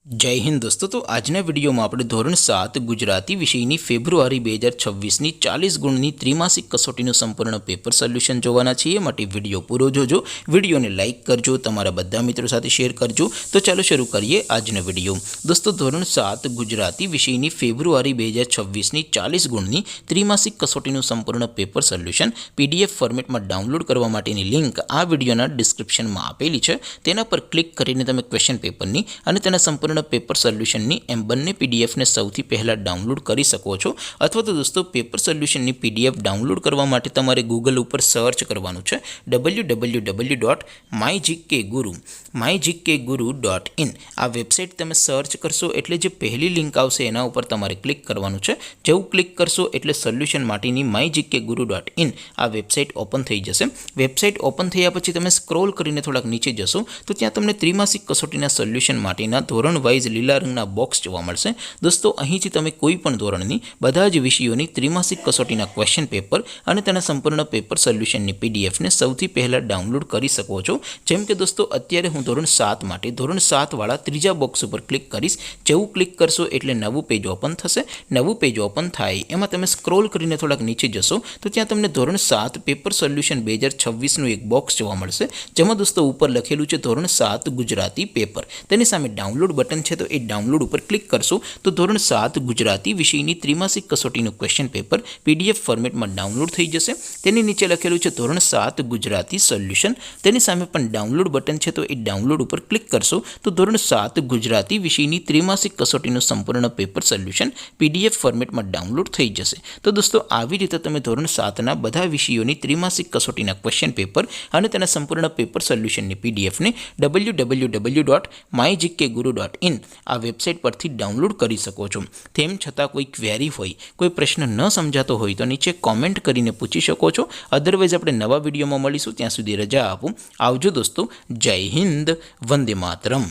जय हिंद दोस्तों। तो आजना विडियो में આપણે ધોરણ 7 ગુજરાતી વિષયની ફેબ્રુઆરી 2026ની 40 ગુણની ત્રિમાસિક કસોટીનું સંપૂર્ણ પેપર સોલ્યુશન જોવાના છીએ। માટે વિડિયો પૂરો જોજો, વિડિયોને લાઈક કરજો, તમારા બધા મિત્રો સાથે શેર કરજો। તો ચાલો શરૂ કરીએ આજનો વિડિયો। દોસ્તો ધોરણ 7 ગુજરાતી વિષયની ફેબ્રુઆરી 2026ની 40 ગુણની ત્રિમાસિક કસોટીનું સંપૂર્ણ પેપર સોલ્યુશન પીડીએફ ફોર્મેટમાં ડાઉનલોડ કરવા માટેની લિંક આ વિડિયોના ડિસ્ક્રિપ્શનમાં આપેલી છે। તેના પર ક્લિક કરીને તમે ક્વેશ્ચન પેપરની અને તેના સંપૂર્ણ પેપર સોલ્યુશનની એમ બંને પીડીએફને સૌથી પહેલાં ડાઉનલોડ કરી શકો છો। અથવા તો દોસ્તો પેપર સોલ્યુશનની પીડીએફ ડાઉનલોડ કરવા માટે તમારે ગૂગલ ઉપર સર્ચ કરવાનું છે www.mygkguru.in। આ વેબસાઇટ તમે સર્ચ કરશો એટલે જે પહેલી લિંક આવશે એના ઉપર તમારે ક્લિક કરવાનું છે। જેવું ક્લિક કરશો એટલે સોલ્યુશન માટેની mygkguru.in આ વેબસાઇટ ઓપન થઈ જશે। વેબસાઇટ ઓપન થયા પછી તમે સ્ક્રોલ કરીને થોડાક નીચે જશો તો ત્યાં તમને ત્રિમાસિક કસોટીના સોલ્યુશન માટેના ધોરણ વાઇઝ લીલા રંગના બોક્સ જોવા મળશે। દોસ્તો અહીંથી તમે કોઈ પણ ધોરણની બધા જ વિષયોની ત્રિમાસિક કસોટીના ક્વેશ્ચન પેપર અને તેના સંપૂર્ણ પેપર સોલ્યુશનની પીડીએફને સૌથી પહેલાં ડાઉનલોડ કરી શકો છો। જેમ કે દોસ્તો અત્યારે હું ધોરણ 7 માટે ધોરણ 7 વાળા ત્રીજા બોક્સ ઉપર ક્લિક કરીશ। જેવું ક્લિક કરશો એટલે નવું પેજ ઓપન થશે। નવું પેજ ઓપન થાય એમાં તમે સ્ક્રોલ કરીને થોડાક નીચે જશો તો ત્યાં તમને ધોરણ 7 પેપર સોલ્યુશન 2026નું એક બોક્સ જોવા મળશે। જેમાં દોસ્તો ઉપર લખેલું છે ધોરણ 7 ગુજરાતી પેપર। તેની સામે ડાઉનલોડ બટન છે તો એ ડાઉનલોડ ઉપર ક્લિક કરશો તો ધોરણ 7 ગુજરાતી વિષયની ત્રિમાસિક કસોટીનું ક્વેશ્ચન પેપર પીડીએફ ફોર્મેટમાં ડાઉનલોડ થઈ જશે। તેની નીચે લખેલું છે ધોરણ 7 ગુજરાતી સોલ્યુશન। તેની સામે પણ ડાઉનલોડ બટન છે તો એ ડાઉનલોડ ઉપર ક્લિક કરશો તો ધોરણ 7 ગુજરાતી વિષયની ત્રિમાસિક કસોટીનું સંપૂર્ણ પેપર સોલ્યુશન પીડીએફ ફોર્મેટમાં ડાઉનલોડ થઈ જશે। તો દોસ્તો આવી રીતે તમે ધોરણ 7ના બધા વિષયોની ત્રિમાસિક કસોટીના ક્વેશ્ચન પેપર અને તેના સંપૂર્ણ પેપર સોલ્યુશનની પીડીએફને www.mygkguru.in આ વેબસાઇટ પરથી ડાઉનલોડ કરી શકો છો। તેમ છતાં કોઈ ક્વેરી હોય, કોઈ પ્રશ્ન ન સમજાતો હોય તો નીચે કોમેન્ટ કરીને પૂછી શકો છો। અધરવાઇઝ આપણે નવા વિડીયોમાં મળીશું, ત્યાં સુધી રજા આપો। આવજો દોસ્તો, જય હિન્દ, વંદે માતરમ।